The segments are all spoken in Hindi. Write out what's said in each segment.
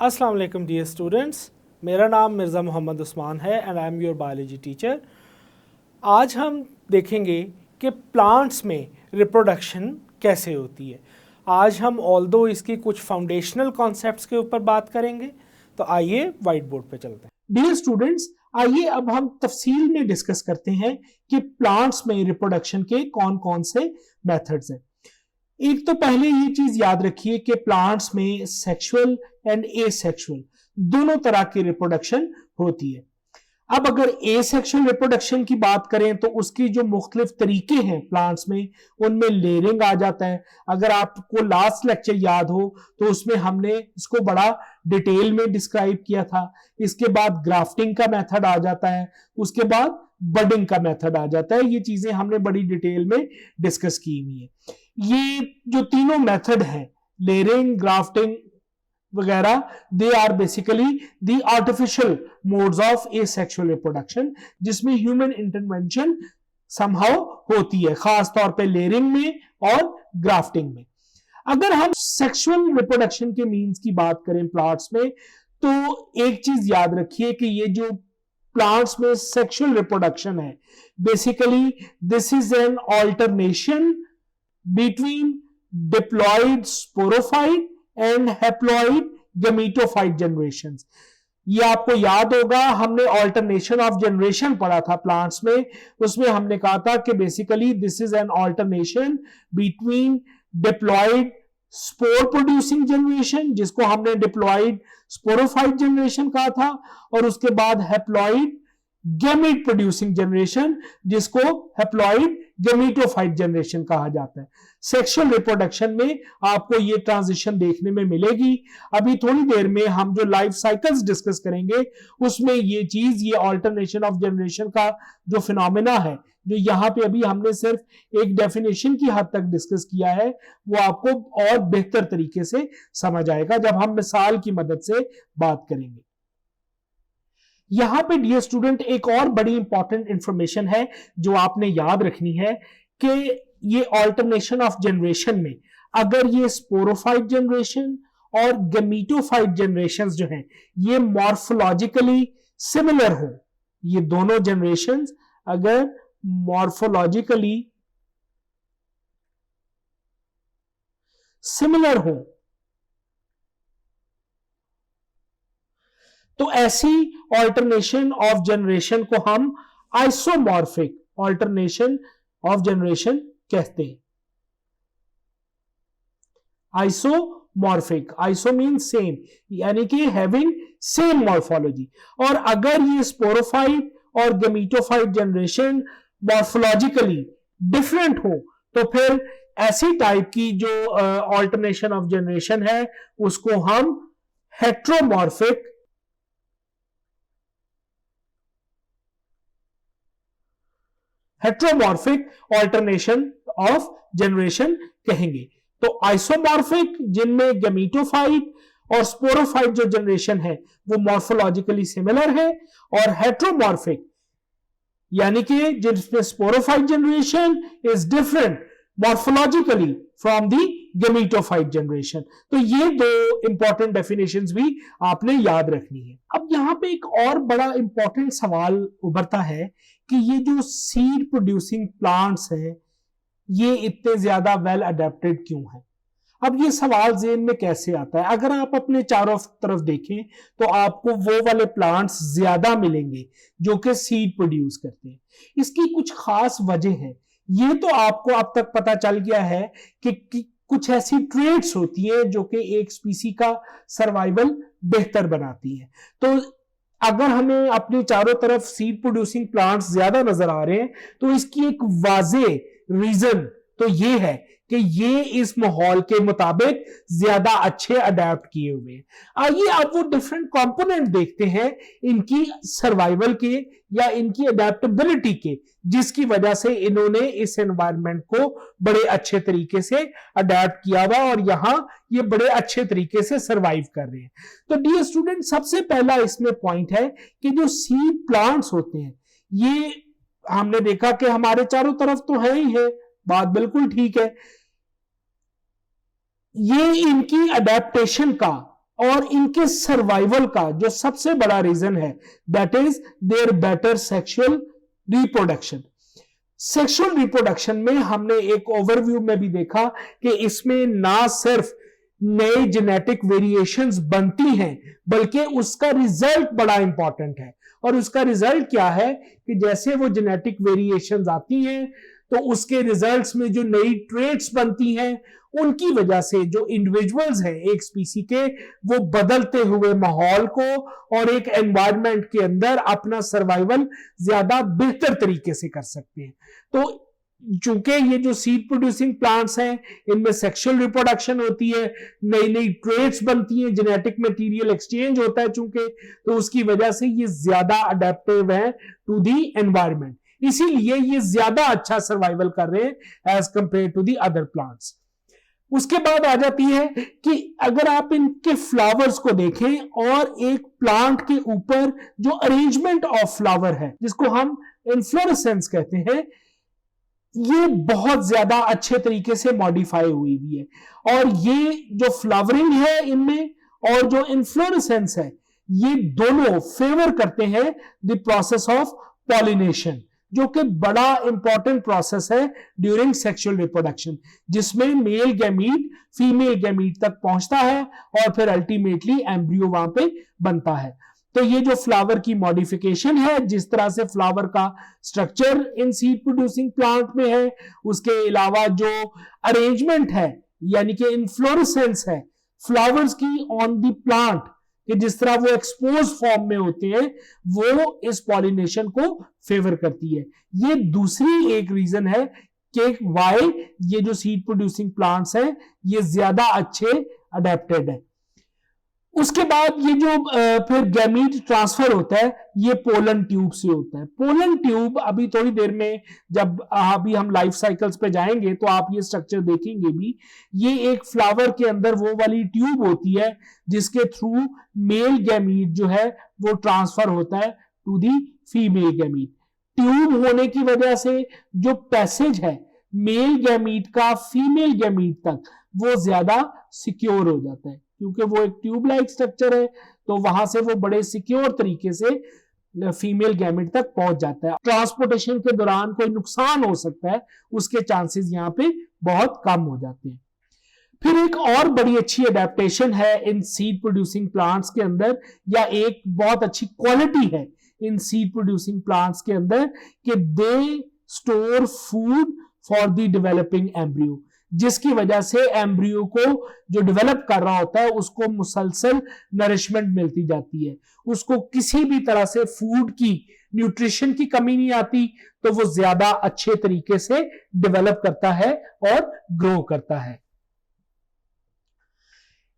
अस्सलाम वालेकुम डियर स्टूडेंट्स, मेरा नाम मिर्ज़ा मोहम्मद उस्मान है and I am your biology teacher. आज हम देखेंगे कि प्लांट्स में रिप्रोडक्शन कैसे होती है। आज हम ऑल्दो इसकी कुछ फाउंडेशनल कॉन्सेप्ट्स के ऊपर बात करेंगे, तो आइए वाइट बोर्ड पे चलते हैं। डियर स्टूडेंट्स, आइए अब हम तफसील में डिस्कस करते हैं कि प्लांट्स में रिप्रोडक्शन के कौन कौन से मेथड्स हैं। एक तो पहले ये चीज याद रखिए कि प्लांट्स में सेक्सुअल एंड एसेक्सुअल दोनों तरह की रिप्रोडक्शन होती है। अब अगर एसेक्सुअल रिप्रोडक्शन की बात करें तो उसकी जो मुख्तलिफ तरीके हैं प्लांट्स में, उनमें लेयरिंग आ जाता है। अगर आपको लास्ट लेक्चर याद हो तो उसमें हमने इसको बड़ा डिटेल में डिस्क्राइब किया था। इसके बाद ग्राफ्टिंग का मेथड आ जाता है, उसके बाद बडिंग का मेथड आ जाता है। ये चीजें हमने बड़ी डिटेल में डिस्कस की हुई है। ये जो तीनों मेथड हैं, लेयरिंग, ग्राफ्टिंग वगैरह, they are basically the artificial modes of asexual reproduction, जिसमें ह्यूमन इंटरवेंशन समहाउ होती है, खास तौर पे लेयरिंग में और ग्राफ्टिंग में। अगर हम सेक्सुअल रिप्रोडक्शन के मीन्स की बात करें प्लांट्स में, तो एक चीज याद रखिए कि ये जो प्लांट्स में सेक्सुअल रिप्रोडक्शन है, basically this is an alternation between diploid sporophyte and haploid gametophyte generations। ये आपको याद होगा, हमने ऑल्टरनेशन ऑफ जनरेशन पढ़ा था प्लांट्स में। उसमें हमने कहा था कि basically this is an alternation between diploid spore producing generation, जिसको हमने डिप्लॉयड स्पोरोफाइट जनरेशन कहा था, और उसके बाद हैप्लॉयड गैमेट प्रोड्यूसिंग जनरेशन, जिसको हैप्लॉयड गैमेटोफाइट जनरेशन कहा जाता है। सेक्सुअल रिप्रोडक्शन में आपको ये ट्रांजिशन देखने में मिलेगी। अभी थोड़ी देर में हम जो लाइफ साइकिल्स डिस्कस करेंगे उसमें ये चीज, ये ऑल्टरनेशन ऑफ जनरेशन का जो फिनोमेना है, जो यहाँ पे अभी हमने सिर्फ एक डेफिनेशन की हद तक डिस्कस किया है, वो आपको और बेहतर तरीके से समझ आएगा जब हम मिसाल की मदद से बात करेंगे। यहां पे डियर स्टूडेंट एक और बड़ी इंपॉर्टेंट इंफॉर्मेशन है जो आपने याद रखनी है कि ये ऑल्टरनेशन ऑफ जनरेशन में अगर ये स्पोरोफाइट जनरेशन और गैमेटोफाइट जनरेशंस जो हैं ये मॉर्फोलॉजिकली सिमिलर हो, ये दोनों जनरेशंस अगर मॉर्फोलॉजिकली सिमिलर हो, तो ऐसी ऑल्टरनेशन ऑफ जनरेशन को हम आइसोमॉर्फिक ऑल्टरनेशन ऑफ जनरेशन कहते हैं। आइसोमॉर्फिक, आइसो मीन सेम, यानी कि हैविंग सेम मॉर्फोलॉजी। और अगर ये स्पोरोफाइट और गैमेटोफाइट जनरेशन मॉर्फोलॉजिकली डिफरेंट हो, तो फिर ऐसी टाइप की जो ऑल्टरनेशन ऑफ जनरेशन है उसको हम हेट्रोमॉर्फिक ऑल्टरनेशन ऑफ जनरेशन कहेंगे। तो आइसोमॉर्फिक, जिनमें गैमेटोफाइट और स्पोरोफाइट जो जनरेशन है वो मॉर्फोलॉजिकली सिमिलर है, और हेट्रोमॉर्फिक यानी कि जिसमें sporophyte generation is different morphologically from the gametophyte generation. तो ये दो इंपॉर्टेंट डेफिनेशंस भी आपने याद रखनी है। अब यहां पे एक और बड़ा इंपॉर्टेंट सवाल उभरता है कि ये जो सीड प्रोड्यूसिंग प्लांट्स हैं ये इतने ज्यादा वेल अडेप्टेड क्यों हैं। अब ये सवाल ज़हन में कैसे आता है? अगर आप अपने चारों तरफ देखें तो आपको वो वाले प्लांट्स ज्यादा मिलेंगे जो कि सीड प्रोड्यूस करते हैं। इसकी कुछ खास वजह है। ये तो आपको अब तक पता चल गया है कि कुछ ऐसी ट्रेड्स होती है जो कि एक स्पीसी का सर्वाइवल बेहतर बनाती है। तो अगर हमें अपने चारों तरफ सीड प्रोड्यूसिंग प्लांट्स ज्यादा नजर आ रहे हैं तो इसकी एक वाज़े रीजन तो ये है कि ये इस माहौल के मुताबिक ज्यादा अच्छे अडेप्ट किए हुए हैं। आइए अब वो डिफरेंट कंपोनेंट देखते हैं इनकी सर्वाइवल के या इनकी अडेप्टेबिलिटी के, जिसकी वजह से इन्होंने इस एनवायरनमेंट को बड़े अच्छे तरीके से अडेप्ट किया हुआ और यहां ये बड़े अच्छे तरीके से सर्वाइव कर रहे हैं। तो डियर स्टूडेंट, सबसे पहला इसमें पॉइंट है कि जो सीड प्लांट्स होते हैं ये हमने देखा कि हमारे चारों तरफ तो है ही है, बात बिल्कुल ठीक है। ये इनकी अडेप्टेशन का और इनके सर्वाइवल का जो सबसे बड़ा रीजन है that is there better sexual reproduction. Sexual reproduction में हमने एक ओवरव्यू में भी देखा कि इसमें ना सिर्फ नए जेनेटिक वेरिएशंस बनती हैं बल्कि उसका रिजल्ट बड़ा इंपॉर्टेंट है। और उसका रिजल्ट क्या है कि जैसे वो जेनेटिक वेरिएशंस आती हैं तो उसके रिजल्ट्स में जो नई ट्रेट्स बनती हैं उनकी वजह से जो इंडिविजुअल्स हैं एक स्पीसी के, वो बदलते हुए माहौल को और एक एनवायरनमेंट के अंदर अपना सर्वाइवल ज्यादा बेहतर तरीके से कर सकते हैं। तो चूंकि ये जो सीड प्रोड्यूसिंग प्लांट्स हैं इनमें सेक्सुअल रिप्रोडक्शन होती है, नई नई ट्रेट्स बनती हैं, जेनेटिक मटेरियल एक्सचेंज होता है चूंकि, तो उसकी वजह से ये ज्यादा अडेप्टिव है टू दी एनवायरनमेंट, इसीलिए ये ज्यादा अच्छा सर्वाइवल कर रहे हैं as compare to the other plants. उसके बाद आ जाती है कि अगर आप इनके फ्लावर्स को देखें और एक प्लांट के ऊपर जो अरेंजमेंट ऑफ फ्लावर है जिसको हम इन्फ्लोरेसेंस कहते हैं, ये बहुत ज्यादा अच्छे तरीके से मॉडिफाई हुई हुई है। और ये जो फ्लावरिंग है इनमें और जो इन्फ्लोरेसेंस है ये दोनों फेवर करते हैं द प्रोसेस ऑफ पॉलिनेशन, जो कि बड़ा इंपॉर्टेंट प्रोसेस है ड्यूरिंग सेक्सुअल रिप्रोडक्शन, जिसमें मेल गैमीट फीमेल गैमीट तक पहुंचता है और फिर अल्टीमेटली एम्ब्रियो वहां पे बनता है। तो ये जो फ्लावर की मॉडिफिकेशन है, जिस तरह से फ्लावर का structure in seed producing plant में है, उसके अलावा जो अरेंजमेंट है यानी कि इन्फ्लोरेसेंस है फ्लावर्स की ऑन द प्लांट, कि जिस तरह वो एक्सपोज फॉर्म में होते हैं, वो इस पॉलिनेशन को फेवर करती है। ये दूसरी एक रीजन है कि वाई ये जो सीड प्रोड्यूसिंग प्लांट्स हैं ये ज्यादा अच्छे अडेप्टेड है। उसके बाद ये जो फिर गैमीट ट्रांसफर होता है ये पोलन ट्यूब से होता है। पोलन ट्यूब अभी थोड़ी देर में जब अभी हम लाइफ साइकिल्स पे जाएंगे तो आप ये स्ट्रक्चर देखेंगे भी। ये एक फ्लावर के अंदर वो वाली ट्यूब होती है जिसके थ्रू मेल गैमीट जो है वो ट्रांसफर होता है to the female gamete. Tube होने की वजह से जो पैसेज है मेल गैमीट का फीमेल गैमीट तक वो ज्यादा सिक्योर हो जाता है, क्योंकि वो एक ट्यूब लाइक स्ट्रक्चर है तो वहां से वो बड़े सिक्योर तरीके से फीमेल गैमेट तक पहुंच जाता है। ट्रांसपोर्टेशन के दौरान कोई नुकसान हो सकता है उसके चांसेस यहाँ पे बहुत कम हो जाते हैं। फिर एक और बड़ी अच्छी अडेप्टेशन है इन सीड प्रोड्यूसिंग प्लांट्स के अंदर, या एक बहुत अच्छी क्वालिटी है इन सीड प्रोड्यूसिंग प्लांट्स के अंदर कि they store food for the developing embryo, जिसकी वजह से एम्ब्रियो को जो डेवलप कर रहा होता है उसको मुसलसल नरिशमेंट मिलती जाती है, उसको किसी भी तरह से फूड की न्यूट्रिशन की कमी नहीं आती, तो वो ज्यादा अच्छे तरीके से डेवलप करता है और ग्रो करता है।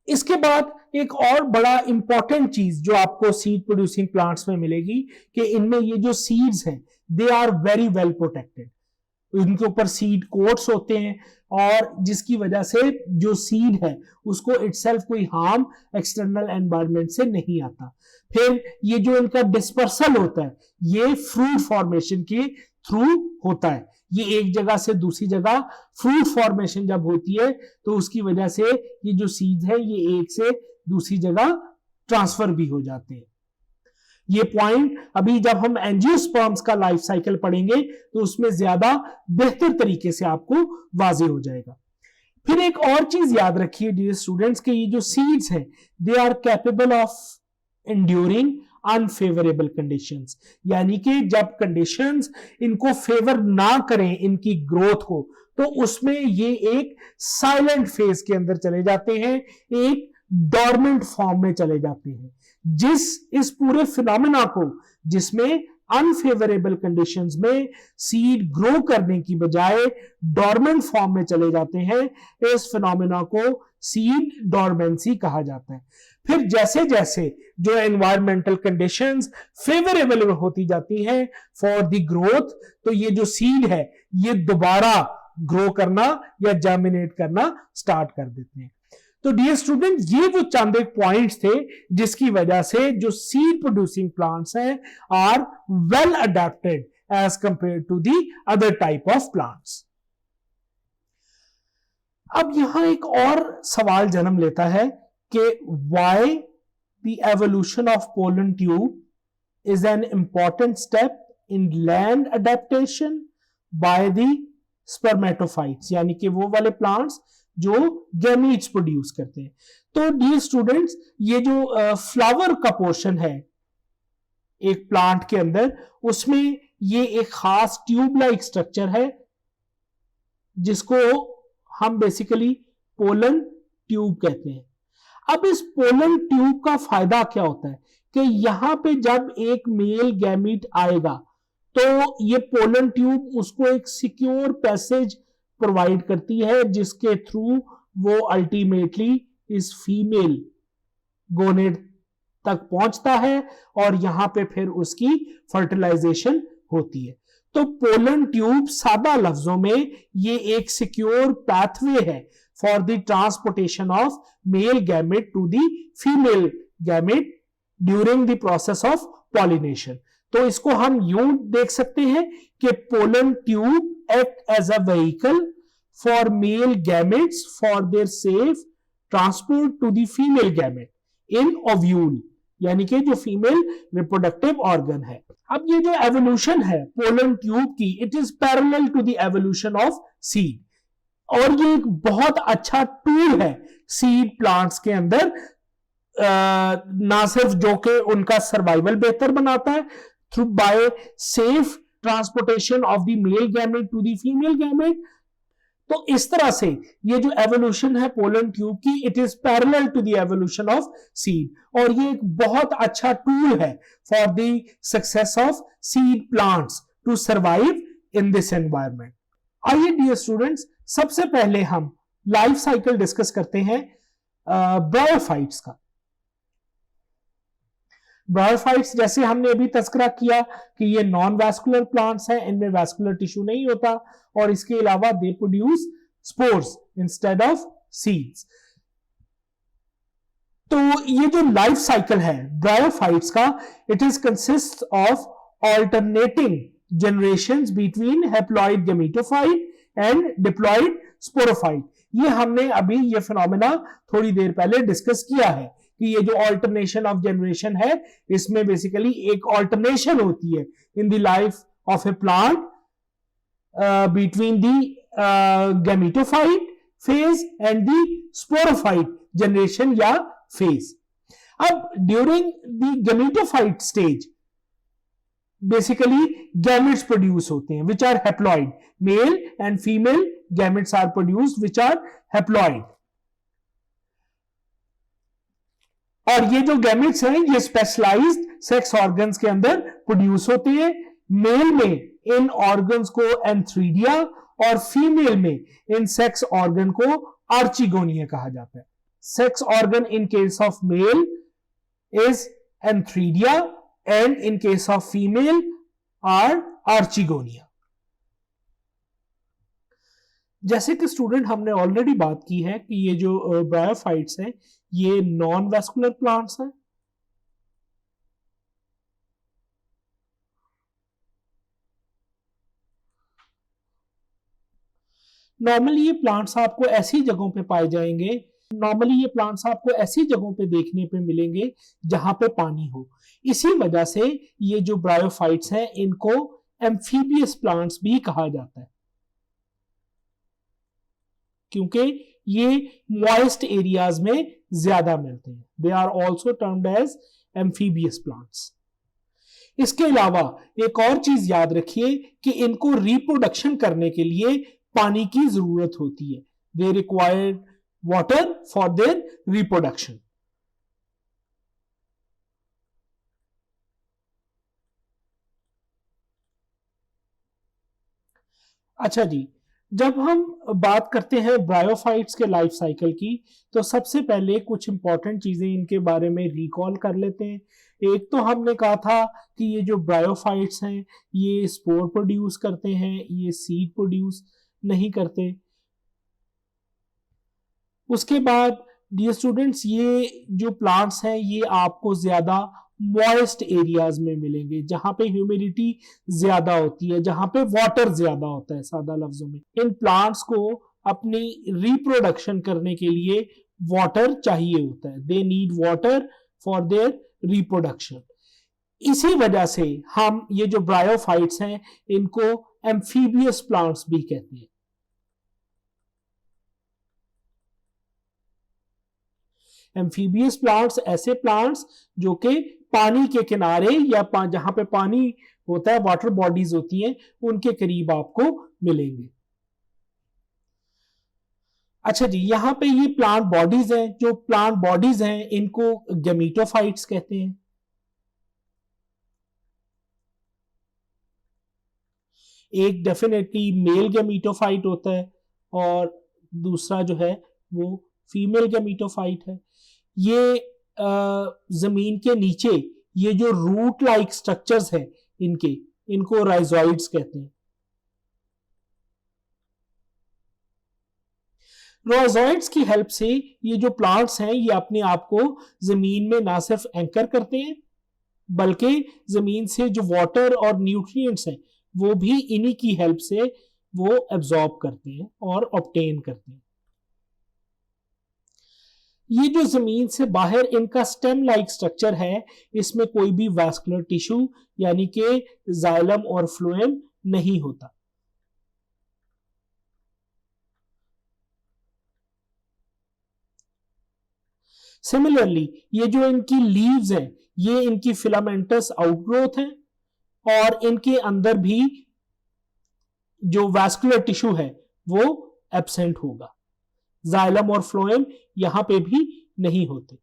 इसके बाद एक और बड़ा इंपॉर्टेंट चीज जो आपको सीड प्रोड्यूसिंग प्लांट्स में मिलेगी कि इनमें ये जो सीड्स हैं they are very well protected. इनके ऊपर सीड कोट्स होते हैं और जिसकी वजह से जो सीड है उसको इटसेल्फ कोई हार्म एक्सटर्नल एनवायरनमेंट से नहीं आता। फिर ये जो इनका डिस्पर्सल होता है ये फ्रूट फॉर्मेशन के थ्रू होता है। ये एक जगह से दूसरी जगह फ्रूट फॉर्मेशन जब होती है तो उसकी वजह से ये जो सीड है ये एक से दूसरी जगह ट्रांसफर भी हो जाते हैं। ये पॉइंट अभी जब हम एंजियोस्पर्म्स का लाइफ साइकिल पढ़ेंगे तो उसमें ज्यादा बेहतर तरीके से आपको वाजे हो जाएगा। फिर एक और चीज याद रखिए डियर स्टूडेंट्स के ये जो सीड्स हैं they are capable of enduring unfavourable conditions, यानी कि जब कंडीशंस इनको फेवर ना करें इनकी ग्रोथ को तो उसमें ये एक साइलेंट फेज के अंदर चले जाते हैं, एक डॉर्मेंट फॉर्म में चले जाते हैं। इस पूरे फिनोमेना को जिसमें अनफेवरेबल कंडीशंस में सीड ग्रो करने की बजाय डॉर्मेंट फॉर्म में चले जाते हैं, इस फिनोमेना को सीड डॉर्मेंसी कहा जाता है। फिर जैसे जैसे जो एनवायरमेंटल कंडीशंस फेवरेबल होती जाती हैं फॉर द ग्रोथ, तो ये जो सीड है ये दोबारा ग्रो करना या जर्मिनेट करना स्टार्ट कर देते हैं। तो डियर स्टूडेंट ये वो चंद एक पॉइंट्स थे जिसकी वजह से जो सीड प्रोड्यूसिंग प्लांट्स हैं are well adapted as compare to the other type of plants. अब यहां एक और सवाल जन्म लेता है कि why the evolution of pollen tube is an important step in land adaptation by the spermatophytes, यानी कि वो वाले प्लांट्स जो गैमीट्स प्रोड्यूस करते हैं। तो डियर स्टूडेंट्स, ये जो फ्लावर का पोर्शन है एक प्लांट के अंदर, उसमें ये एक खास ट्यूब लाइक स्ट्रक्चर है जिसको हम बेसिकली पोलन ट्यूब कहते हैं। अब इस पोलन ट्यूब का फायदा क्या होता है कि यहां पे जब एक मेल गैमीट आएगा तो ये पोलन ट्यूब उसको एक सिक्योर पैसेज प्रोवाइड करती है जिसके थ्रू वो अल्टीमेटली इस फीमेल गोनेड तक पहुंचता है और यहां पे फिर उसकी फर्टिलाइजेशन होती है। तो पोलन ट्यूब सादा लफ्जों में ये एक सिक्योर पैथवे है for the transportation of male gamete to the female gamete during the process of pollination. तो इसको हम यूं देख सकते हैं कि pollen tube act as a vehicle for male gametes for their safe transport to the female gamete in ovule, यानी कि जो फीमेल रिप्रोडक्टिव ऑर्गन है। अब ये जो एवोल्यूशन है पोलन ट्यूब की, it is parallel to the evolution of seed, और ये एक बहुत अच्छा टूल है सीड प्लांट्स के अंदर, ना सिर्फ जो कि उनका सर्वाइवल बेहतर बनाता है through by safe transportation of the male gamete to the female gamete. तो इस तरह से ये जो एवोल्यूशन है पोलन ट्यूब की, it is parallel to the evolution of seed, और ये एक बहुत अच्छा टूल है for the success of seed plants to survive in this environment. आइए डियर स्टूडेंट्स, सबसे पहले हम लाइफ साइकिल डिस्कस करते हैं ब्रायोफाइट्स का। ब्रायोफाइट्स जैसे हमने अभी तस्करा किया कि ये नॉन वैस्कुलर प्लांट्स हैं, इनमें वैस्कुलर टिश्यू नहीं होता, और इसके अलावा they produce spores instead of seeds. तो ये जो लाइफ साइकिल है ब्रायोफाइट्स का, it is consist of alternating generations between haploid gametophyte and diploid sporophyte. ये हमने अभी ये फिनोमेना थोड़ी देर पहले डिस्कस किया है कि ये जो ऑल्टरनेशन ऑफ जनरेशन है, इसमें बेसिकली एक ऑल्टरनेशन होती है in the life of a plant between the gametophyte phase and the sporophyte generation या फेज। अब during the gametophyte stage basically gametes produce होते हैं which are haploid, male and female gametes are produced which are haploid. और ये जो गैमेट्स हैं ये स्पेशलाइज्ड सेक्स ऑर्गन्स के अंदर प्रोड्यूस होते हैं। मेल में इन ऑर्गन्स को एंथ्रीडिया और फीमेल में इन सेक्स ऑर्गन को आर्चिगोनिया कहा जाता है। Sex organ in case of male is antheridia and in case of female are archegonia. जैसे कि स्टूडेंट हमने ऑलरेडी बात की है कि ये जो ब्रायोफाइट्स हैं ये नॉन वैस्कुलर प्लांट्स हैं। नॉर्मली ये प्लांट्स आपको ऐसी जगहों पे पाए जाएंगे, नॉर्मली ये प्लांट्स आपको ऐसी जगहों पे देखने पे मिलेंगे जहां पे पानी हो। इसी वजह से ये जो ब्रायोफाइट्स हैं इनको एम्फीबियस प्लांट्स भी कहा जाता है, क्योंकि ये मॉइस्ट एरियाज में ज्यादा मिलते हैं। They are also termed as amphibious plants. इसके अलावा एक और चीज याद रखिए कि इनको रिप्रोडक्शन करने के लिए पानी की जरूरत होती है। They require water for their reproduction. अच्छा जी, जब हम बात करते हैं ब्रायोफाइट्स के लाइफ साइकिल की, तो सबसे पहले कुछ इंपॉर्टेंट चीजें इनके बारे में रिकॉल कर लेते हैं। एक तो हमने कहा था कि ये जो ब्रायोफाइट्स हैं ये स्पोर प्रोड्यूस करते हैं, ये सीड प्रोड्यूस नहीं करते। उसके बाद डियर स्टूडेंट्स, ये जो प्लांट्स हैं ये आपको ज्यादा मॉइस्ट एरियाज में मिलेंगे, जहां पे ह्यूमिडिटी ज्यादा होती है, जहां पे वाटर ज्यादा होता है। सादा लफ्जों में इन प्लांट्स को अपनी रिप्रोडक्शन करने के लिए वाटर चाहिए होता है, they need water for their reproduction. इसी वजह से हम ये जो ब्रायोफाइट्स हैं इनको एम्फीबियस प्लांट्स भी कहते हैं। एम्फीबियस प्लांट्स ऐसे प्लांट्स जो कि पानी के किनारे या जहां पे पानी होता है, वाटर बॉडीज होती हैं, उनके करीब आपको मिलेंगे। अच्छा जी, यहां पे ये प्लांट बॉडीज हैं, जो प्लांट बॉडीज हैं इनको गैमेटोफाइट्स कहते हैं। एक डेफिनेटली मेल गैमेटोफाइट होता है और दूसरा जो है वो फीमेल गैमेटोफाइट है। ये जमीन के नीचे ये जो रूट लाइक स्ट्रक्चर्स हैं इनको राइजोइड्स कहते हैं। राइजोइड्स की हेल्प से ये जो प्लांट्स हैं ये अपने आप को जमीन में ना सिर्फ एंकर करते हैं बल्कि जमीन से जो वाटर और न्यूट्रिएंट्स हैं वो भी इन्हीं की हेल्प से वो एब्जॉर्ब करते हैं और ऑब्टेन करते हैं। ये जो जमीन से बाहर इनका स्टेम लाइक स्ट्रक्चर है, इसमें कोई भी वैस्कुलर टिश्यू यानी कि जाइलम और फ्लोएम नहीं होता। सिमिलरली ये जो इनकी लीव्स हैं ये इनकी फिलामेंटस आउटग्रोथ है और इनके अंदर भी जो वैस्कुलर टिश्यू है वो एब्सेंट होगा। जाइलम और फ्लोएम यहां पे भी नहीं होते।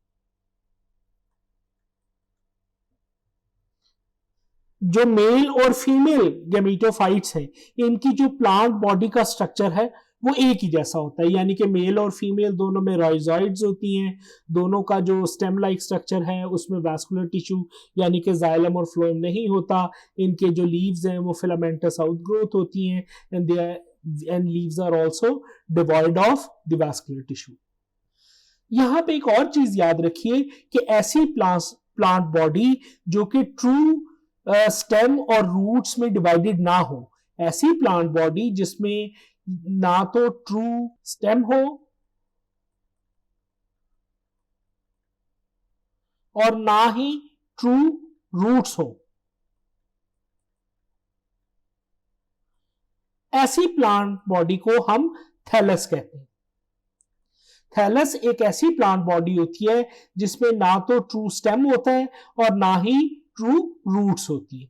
जो मेल और फीमेल गैमेटोफाइट्स हैं इनकी जो प्लांट बॉडी का स्ट्रक्चर है वो एक ही जैसा होता है, यानी कि मेल और फीमेल दोनों में राइजोइड्स होती हैं, दोनों का जो स्टेम लाइक स्ट्रक्चर है उसमें वैस्कुलर टिश्यू यानी कि जाइलम और फ्लोएम नहीं होता। इनके जो लीव्स हैं वो फिलामेंटस आउटग्रोथ होती हैं and leaves are also devoid of the vascular tissue। यहां पे एक और चीज याद रखिए कि ऐसी प्लांट बॉडी जो कि ट्रू स्टेम और रूट्स में डिवाइडेड ना हो, ऐसी प्लांट बॉडी जिसमें ना तो ट्रू स्टेम हो और ना ही ट्रू रूट्स हो, ऐसी प्लांट बॉडी को हम थैलस कहते हैं। थैलस एक ऐसी प्लांट बॉडी होती है जिसमें ना तो ट्रू स्टेम होता है और ना ही ट्रू रूट्स होती है।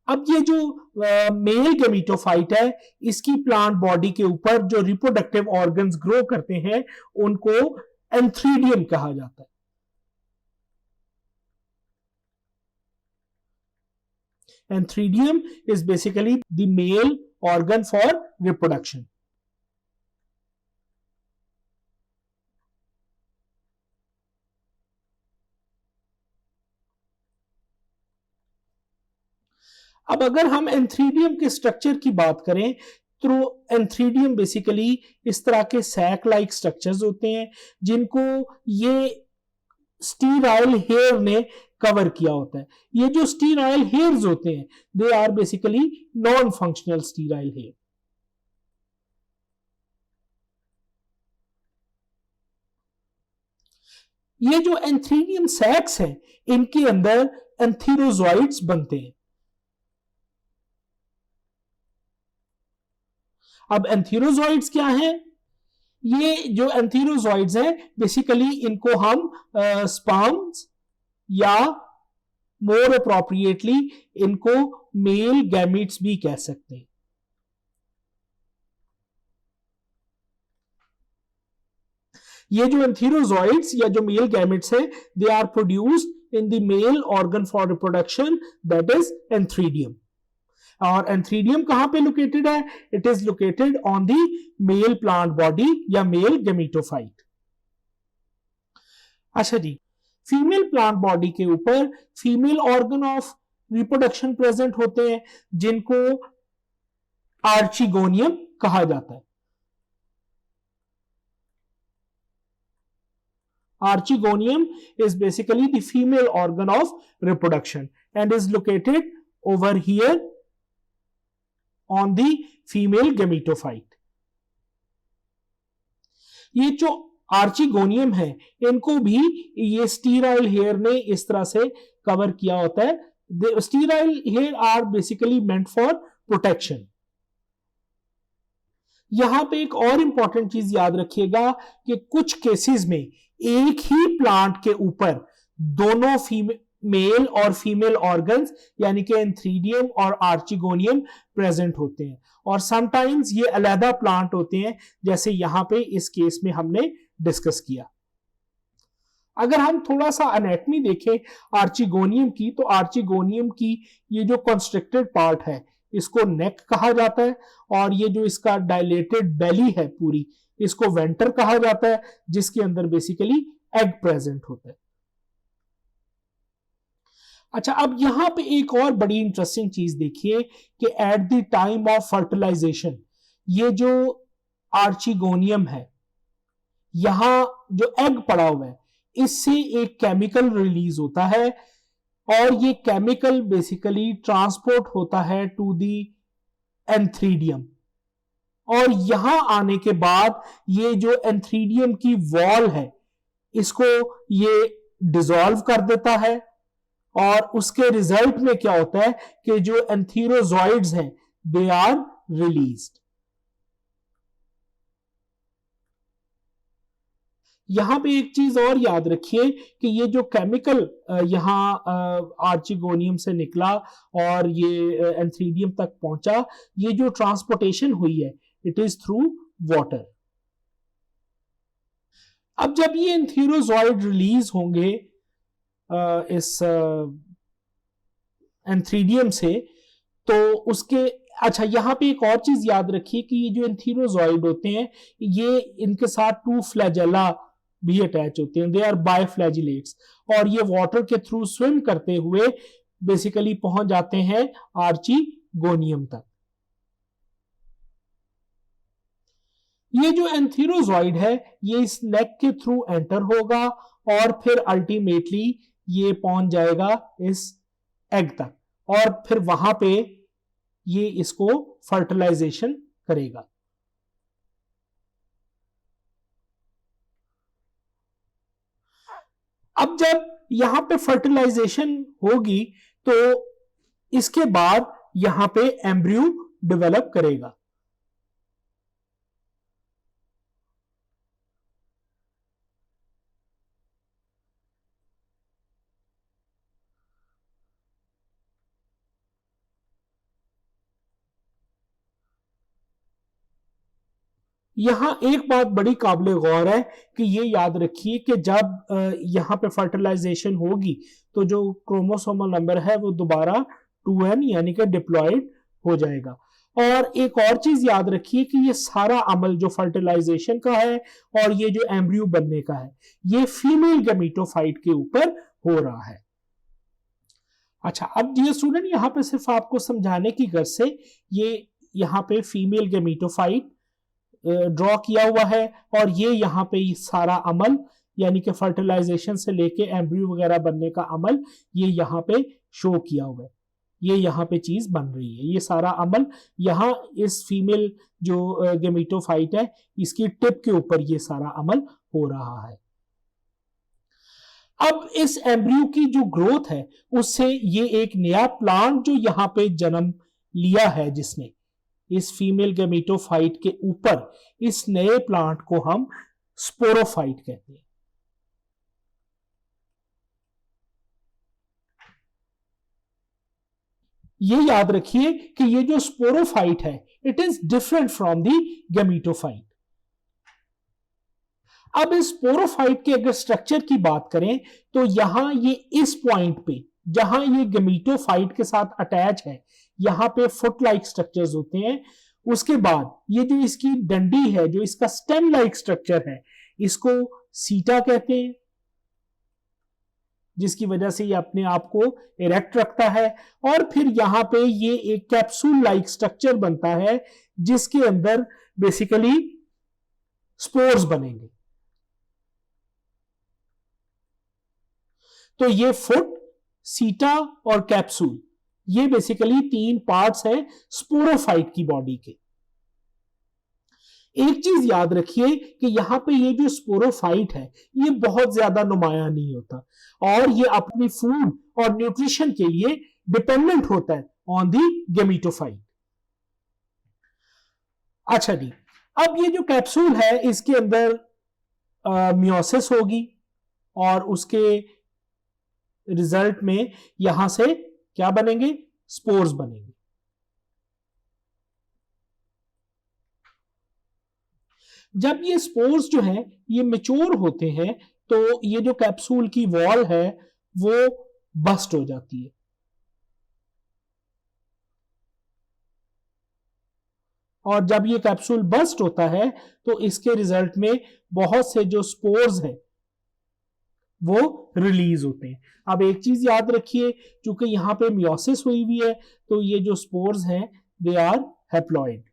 अब ये जो मेल गैमेटोफाइट है इसकी प्लांट बॉडी के ऊपर जो रिप्रोडक्टिव ऑर्गन्स ग्रो करते हैं उनको एंथ्रीडियम कहा जाता है। Antheridium is basically the male organ for reproduction. अब अगर हम एंथ्रीडियम के स्ट्रक्चर की बात करें तो एंथ्रीडियम बेसिकली इस तरह के सैक लाइक स्ट्रक्चर्स होते हैं जिनको ये स्टीराइल हेयर ने कवर किया होता है। ये जो स्टीराइल हेयर्स होते हैं they are basically non functional sterile hair. ये जो एंथ्रीडियम सैक्स हैं इनके अंदर एंथीरोजॉइड्स बनते हैं। अब एंथीरोजॉइड्स क्या हैं? ये जो एंथीरोजॉइड्स हैं बेसिकली इनको हम स्पर्म्स या मोर अप्रोप्रिएटली इनको मेल गैमेट्स भी कह सकते हैं। ये जो एंथीरोजॉइड्स या जो मेल गैमेट्स हैं they are produced in the male organ for reproduction that is antheridium. और एंथ्रीडियम कहां पे लोकेटेड है? It is located on the male plant body या मेल गैमेटोफाइट। अच्छा जी, फीमेल प्लांट बॉडी के ऊपर female organ of reproduction present होते हैं जिनको आर्चिगोनियम कहा जाता है। Archegonium is basically the female organ of reproduction and is located over here on the female gametophyte. ये जो आर्चिगोनियम है इनको भी ये स्टीराइल हेयर ने इस तरह से कवर किया होता है। Sterile hair are basically meant for protection. यहां पे एक और इंपॉर्टेंट चीज याद रखिएगा कि कुछ केसेस में एक ही प्लांट के ऊपर दोनों मेल और फीमेल ऑर्गन्स यानी कि एंथ्रीडियम और आर्चिगोनियम प्रेजेंट होते हैं, और समटाइम्स ये अलहदा प्लांट होते हैं, जैसे यहां पे इस केस में हमने डिस्कस किया। अगर हम थोड़ा सा एनाटॉमी देखें आर्चिगोनियम की, तो आर्चिगोनियम की ये जो कंस्ट्रिक्टेड पार्ट है इसको नेक कहा जाता है, और ये जो इसका डायलेटेड बेली है पूरी, इसको वेंटर कहा जाता है, जिसके अंदर बेसिकली एग प्रेजेंट होता है। अच्छा, अब यहां पे एक और बड़ी इंटरेस्टिंग चीज देखिए कि at the time of fertilization ये जो आर्चिगोनियम है, यहां जो एग पड़ा हुआ है इससे एक केमिकल रिलीज होता है, और ये केमिकल बेसिकली ट्रांसपोर्ट होता है टू दी एंथ्रीडियम, और यहां आने के बाद ये जो एंथ्रीडियम की वॉल है इसको ये डिसॉल्व कर देता है, और उसके रिजल्ट में क्या होता है कि जो एंथीरोजॉइड्स हैं दे आर रिलीज्ड। यहां पे एक चीज और याद रखिए कि ये जो केमिकल यहां आर्चिगोनियम से निकला और ये एंथ्रीडियम तक पहुंचा, ये जो ट्रांसपोर्टेशन हुई है इट इज थ्रू वाटर। अब जब ये एंथीरोजॉइड रिलीज होंगे इस एंथ्रीडियम से, तो उसके अच्छा यहां पे एक और चीज याद रखिए कि ये जो एंथीरोजॉइड होते हैं ये इनके साथ टू फ्लैजेला भी अटैच होते हैं, दे आर बायफ्लैजिलेट्स, और ये वाटर के थ्रू स्विम करते हुए बेसिकली पहुंच जाते हैं आर्चिगोनियम तक। ये जो एंथीरोजॉइड है ये इस नेक के थ्रू एंटर होगा और फिर अल्टीमेटली ये पहुंच जाएगा इस एग तक, और फिर वहां पे ये इसको फर्टिलाइजेशन करेगा। अब जब यहां पे फर्टिलाइजेशन होगी तो इसके बाद यहां पे एम्ब्रियो डेवलप करेगा। यहां एक बात बड़ी काबिल गौर है कि ये याद रखिए कि जब यहां पे फर्टिलाइजेशन होगी तो जो क्रोमोसोमल नंबर है वो दोबारा 2n यानी कि डिप्लॉयड हो जाएगा। और एक और चीज याद रखिए कि ये सारा अमल जो फर्टिलाइजेशन का है और ये जो एम्ब्रियो बनने का है ये फीमेल गैमेटोफाइट के ऊपर हो रहा है। अच्छा, अब डियर स्टूडेंट यहां पे सिर्फ आपको समझाने की गर्ज से ये यहां पे फीमेल गैमेटोफाइट ड्रॉ किया हुआ है, और ये यहां पे सारा अमल यानी कि फर्टिलाइजेशन से लेके एम्ब्रियो वगैरह बनने का अमल ये यहां पे शो किया हुआ है। ये यहां पे चीज बन रही है, ये सारा अमल यहां इस फीमेल जो गैमेटोफाइट है इसकी टिप के ऊपर ये सारा अमल हो रहा है। अब इस एम्ब्रियो की जो ग्रोथ है उससे ये एक नया प्लांट जो यहां पे जन्म लिया है जिसने इस फीमेल गैमेटोफाइट के ऊपर, इस नए प्लांट को हम स्पोरोफाइट कहते हैं। ये याद रखिए कि ये जो स्पोरोफाइट है it is different from the gametophyte. अब इस स्पोरोफाइट के अगर स्ट्रक्चर की बात करें तो यहां ये इस पॉइंट पे जहां ये गैमेटोफाइट के साथ अटैच है यहां पे फुट लाइक स्ट्रक्चर्स होते हैं। उसके बाद ये जो इसकी डंडी है, जो इसका स्टेम लाइक स्ट्रक्चर है, इसको सीटा कहते हैं, जिसकी वजह से ये अपने आप को इरेक्ट रखता है। और फिर यहां पे ये एक कैप्सूल लाइक स्ट्रक्चर बनता है जिसके अंदर बेसिकली स्पोर्स बनेंगे। तो ये फुट, सीटा और कैप्सूल, ये बेसिकली तीन पार्ट्स हैं स्पोरोफाइट की बॉडी के। एक चीज याद रखिए कि यहाँ पे ये जो स्पोरोफाइट है ये बहुत ज्यादा नुमाया नहीं होता और ये अपनी फूड और न्यूट्रिशन के लिए डिपेंडेंट होता है ऑन दी गेमिटोफाइट। अच्छा जी, अब ये जो कैप्सूल है इसके अंदर मियोसिस होगी और उसके रिजल्ट में यहां से क्या बनेंगे, स्पोर्स बनेंगे। जब ये स्पोर्स जो है ये मैच्योर होते हैं तो ये जो कैप्सूल की वॉल है वो बस्ट हो जाती है और जब ये कैप्सूल बस्ट होता है तो इसके रिजल्ट में बहुत से जो स्पोर्स हैं वो रिलीज होते हैं। अब एक चीज याद रखिए, क्योंकि यहां पे मियोसिस हुई हुई है तो ये जो स्पोर्स हैं दे आर हैप्लॉइड।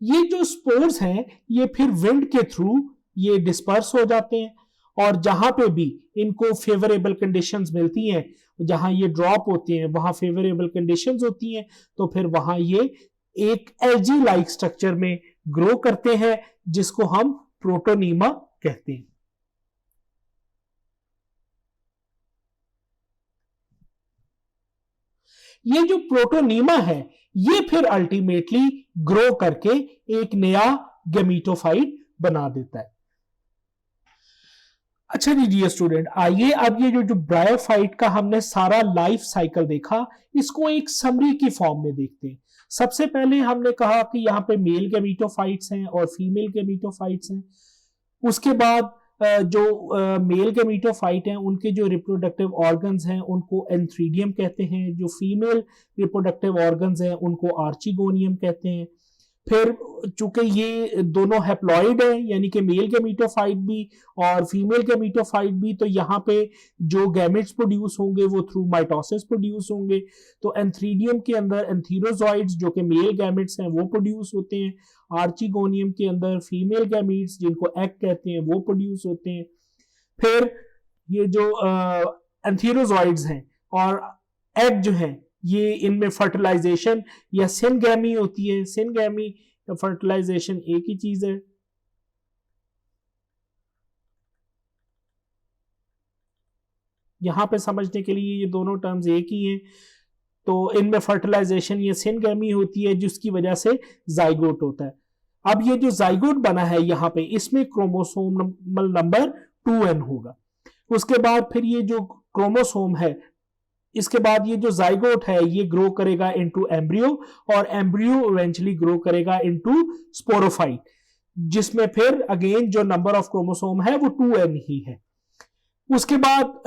ये जो स्पोर्स हैं ये फिर विंड के थ्रू ये डिस्पर्स हो जाते हैं और जहां पे भी इनको फेवरेबल कंडीशंस मिलती हैं, जहां ये ड्रॉप होते हैं वहां फेवरेबल कंडीशंस होती हैं तो फिर वहां ये एक एल्जी लाइक स्ट्रक्चर में ग्रो करते हैं जिसको हम प्रोटोनीमा कहते हैं। ये जो प्रोटोनीमा है ये फिर अल्टीमेटली ग्रो करके एक नया गेमिटोफाइट बना देता है। अच्छा जी डियर स्टूडेंट, आइए अब ये जो ब्रायोफाइट का हमने सारा लाइफ साइकिल देखा इसको एक समरी की फॉर्म में देखते हैं। सबसे पहले हमने कहा कि यहाँ पे मेल गेमिटोफाइट्स हैं और फीमेल गेमिटोफाइट्स हैं। उसके बाद जो मेल गेमिटोफाइट हैं उनके जो रिप्रोडक्टिव ऑर्गन्स हैं उनको एंथ्रीडियम कहते हैं, जो फीमेल रिप्रोडक्टिव ऑर्गन्स हैं उनको आर्चिगोनियम कहते हैं। फिर चूंकि ये दोनों हैप्लॉइड हैं यानी कि मेल गेमिटोफाइट भी और फीमेल गेमिटोफाइट भी, तो यहाँ पे जो गैमेट्स प्रोड्यूस होंगे वो थ्रू माइटोसिस प्रोड्यूस होंगे। तो एंथ्रीडियम के अंदर एंथीरोजॉइड्स जो कि मेल गैमेट्स हैं वो प्रोड्यूस होते हैं, आर्चिगोनियम के अंदर फीमेल गैमेट्स जिनको एग कहते हैं वो प्रोड्यूस होते हैं। फिर ये जो एंथीरोजॉइड्स हैं और एग जो हैं ये इनमें फर्टिलाइजेशन या सिनगैमी होती है। सिनगैमी या फर्टिलाइजेशन एक ही चीज है। यहां पे समझने के लिए ये दोनों टर्म्स एक ही हैं। तो इनमें फर्टिलाइजेशन या सिनगैमी होती है जिसकी वजह से जाइगोट होता है। अब ये जो जाइगोट बना है यहाँ पे इसमें क्रोमोसोमल नंबर 2n होगा। उसके बाद फिर ये जो क्रोमोसोम है इसके बाद ये जो जाइगोट है ये ग्रो करेगा इनटू एम्ब्रियो और एम्ब्रियो इवेंचुअली ग्रो करेगा इनटू स्पोरोफाइट, जिसमें फिर अगेन जो नंबर ऑफ क्रोमोसोम है वो 2n ही है। उसके बाद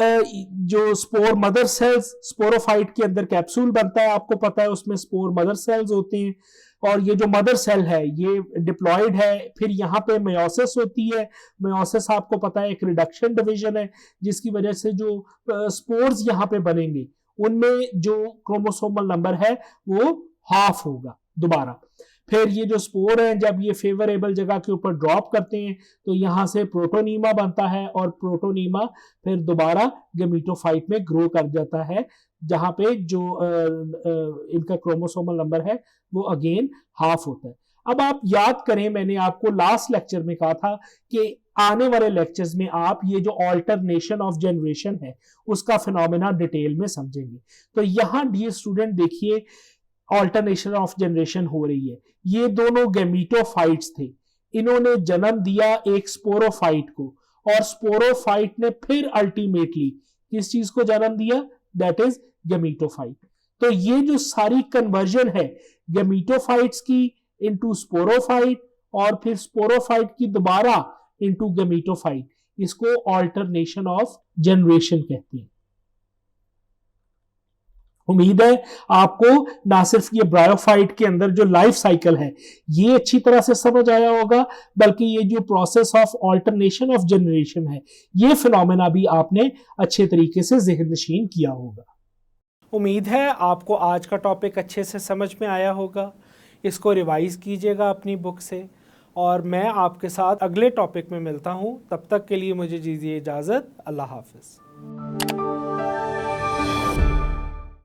जो स्पोर मदर सेल्स, स्पोरोफाइट के अंदर कैप्सूल बनता है, आपको पता है उसमें स्पोर मदर सेल्स होते हैं और ये जो मदर सेल है ये डिप्लॉयड है। फिर यहाँ पे मेयोसिस होती है। मेयोसिस आपको पता है एक रिडक्शन डिवीजन है जिसकी वजह से जो स्पोर्स यहाँ पे बनेंगे उनमें जो क्रोमोसोमल नंबर है वो हाफ होगा दोबारा। फिर ये जो स्पोर है जब ये फेवरेबल जगह के ऊपर ड्रॉप करते हैं तो यहाँ से प्रोटोनीमा बनता है और प्रोटोनीमा फिर दोबारा गेमिटोफाइट में ग्रो कर जाता है जहां पे जो इनका क्रोमोसोमल नंबर है वो अगेन हाफ होता है। अब आप याद करें मैंने आपको लास्ट लेक्चर में कहा था कि आने वाले लेक्चर्स में आप ये जो ऑल्टरनेशन ऑफ जनरेशन है उसका फिनोमेना डिटेल में समझेंगे। तो यहाँ डियर स्टूडेंट देखिए ऑल्टरनेशन ऑफ जनरेशन हो रही है। ये दोनों गेमिटोफाइट्स थे, इन्होंने जन्म दिया एक स्पोरोफाइट को और स्पोरोफाइट ने फिर अल्टीमेटली किस चीज को जन्म दिया, दैट इज गेमिटोफाइट। तो ये जो सारी कन्वर्जन है गेमिटोफाइट्स की इनटू स्पोरोफाइट और फिर स्पोरोफाइट की दोबारा इनटू गेमिटोफाइट, इसको ऑल्टरनेशन ऑफ जनरेशन कहते हैं। उम्मीद है आपको ना सिर्फ ये ब्रायोफाइट के अंदर जो लाइफ साइकिल है ये अच्छी तरह से समझ आया होगा, बल्कि ये जो process of alternation of generation है ये फिनोमेना भी आपने अच्छे तरीके से ज़हन नशीन किया होगा। उम्मीद है आपको आज का टॉपिक अच्छे से समझ में आया होगा। इसको रिवाइज कीजिएगा अपनी बुक से और मैं आपके साथ अगले टॉपिक में मिलता हूँ। तब तक के लिए मुझे दीजिए इजाज़त। अल्लाह हाफ़िज़।